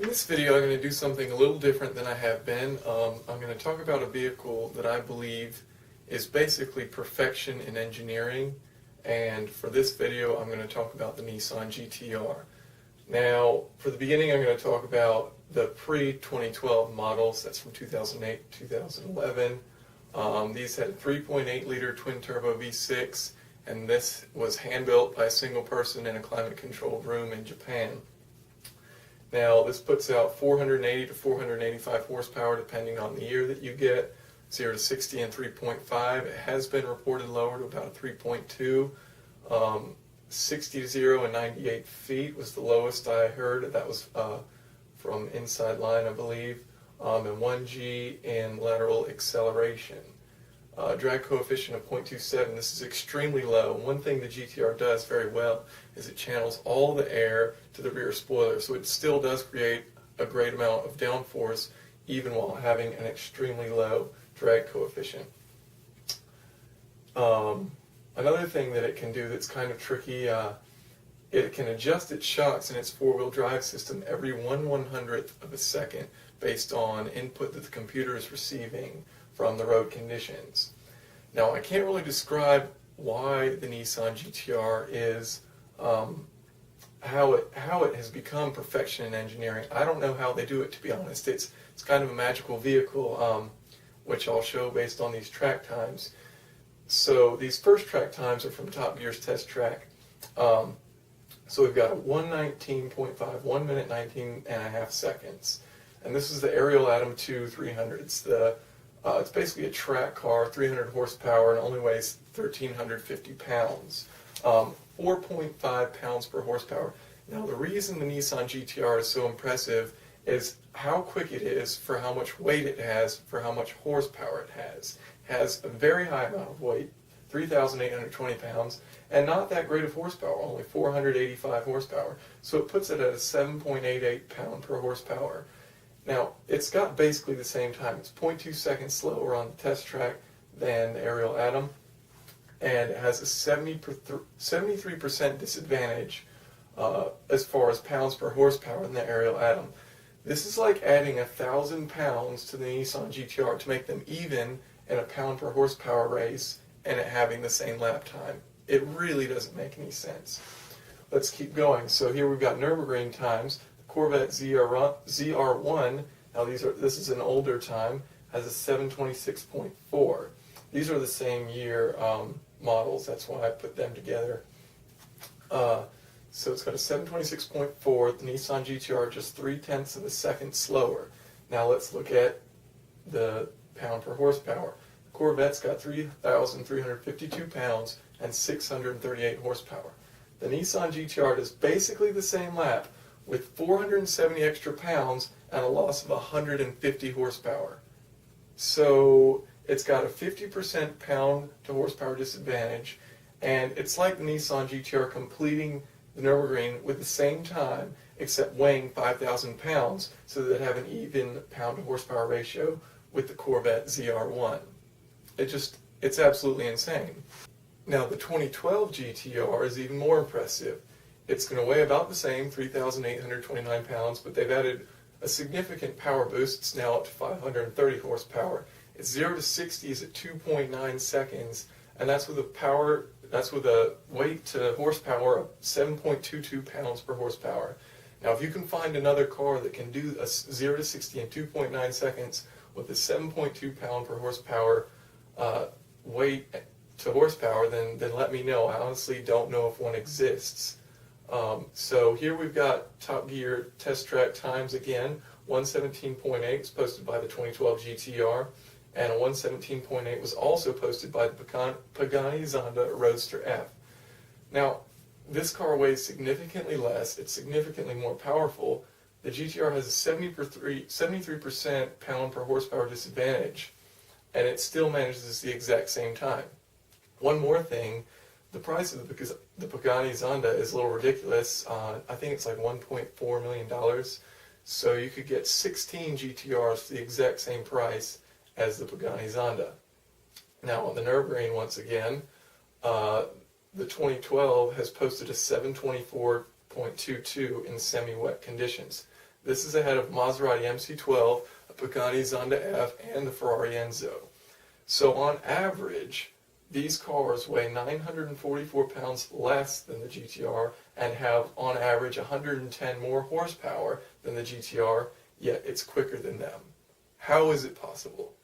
In this video, I'm going to do something a little different than I have been. I'm going to talk about a vehicle that I believe is basically perfection in engineering, and for this video I'm going to talk about the Nissan GT-R. Now, for the beginning, I'm going to talk about the pre-2012 models. That's from 2008 to 2011. These had a 3.8 liter twin-turbo V6, and this was hand-built by a single person in a climate-controlled room in Japan. Now, this puts out 480 to 485 horsepower depending on the year that you get, 0 to 60 in 3.5. It has been reported lower to about a 3.2. 60 to 0 and 98 feet was the lowest I heard. That was from Inside Line, I believe, and 1G in lateral acceleration. Drag coefficient of 0.27. This is extremely low. One thing the GT-R does very well is it channels all the air to the rear spoiler, so it still does create a great amount of downforce even while having an extremely low drag coefficient. Another thing that it can do that's kind of tricky, it can adjust its shocks in its four-wheel drive system every 1/100th of a second based on input that the computer is receiving from the road conditions. Now, I can't really describe why the Nissan GT-R is, how it has become perfection in engineering. I don't know how they do it, to be honest. It's kind of a magical vehicle, which I'll show based on these track times. So these first track times are from Top Gear's test track. So we've got a 1:19.5, 1 minute 19 and a half seconds. And this is the Aerial Atom 2 300s. It's basically a track car, 300 horsepower, and only weighs 1,350 pounds. 4.5 pounds per horsepower. Now, the reason the Nissan GT-R is so impressive is how quick it is for how much weight it has, for how much horsepower it has. It has a very high amount of weight, 3,820 pounds, and not that great of horsepower, only 485 horsepower. So it puts it at a 7.88 pound per horsepower. Now, it's got basically the same time. It's 0.2 seconds slower on the test track than the Aerial Atom, and it has a 73% disadvantage as far as pounds per horsepower than the Aerial Atom. This is like adding 1,000 pounds to the Nissan GT-R to make them even in a pound per horsepower race and it having the same lap time. It really doesn't make any sense. Let's keep going. So here we've got Nürburgring times. Corvette ZR1, now this is an older time, has a 726.4. These are the same year models, that's why I put them together. So it's got a 726.4, the Nissan GT-R just 0.3 of a second slower. Now let's look at the pound per horsepower. The Corvette's got 3,352 pounds and 638 horsepower. The Nissan GT-R does basically the same lap, with 470 extra pounds and a loss of 150 horsepower. So it's got a 50% pound to horsepower disadvantage, and it's like the Nissan GT-R completing the Nürburgring with the same time, except weighing 5,000 pounds, so that they have an even pound to horsepower ratio with the Corvette ZR1. It's absolutely insane. Now, the 2012 GT-R is even more impressive. It's going to weigh about the same, 3,829 pounds, but they've added a significant power boost. It's now up to 530 horsepower. Its 0 to 60 is at 2.9 seconds, and that's with a weight to horsepower of 7.22 pounds per horsepower. Now, if you can find another car that can do a 0 to 60 in 2.9 seconds with a 7.2 pound per horsepower weight to horsepower, then let me know. I honestly don't know if one exists. So here we've got Top Gear test track times again. 1:17.8 was posted by the 2012 GT-R, and a 1:17.8 was also posted by the Pagani Zonda Roadster F. Now, this car weighs significantly less. It's significantly more powerful. The GT-R has a 73% pound per horsepower disadvantage, and it still manages the exact same time. One more thing. The price of the Pagani Zonda is a little ridiculous. I think it's like $1.4 million. So you could get 16 GT-Rs for the exact same price as the Pagani Zonda. Now on the Nürburgring, once again, the 2012 has posted a 724.22 in semi-wet conditions. This is ahead of Maserati MC12, a Pagani Zonda F, and the Ferrari Enzo. So on average, these cars weigh 944 pounds less than the GTR and have, on average, 110 more horsepower than the GTR, yet it's quicker than them. How is it possible?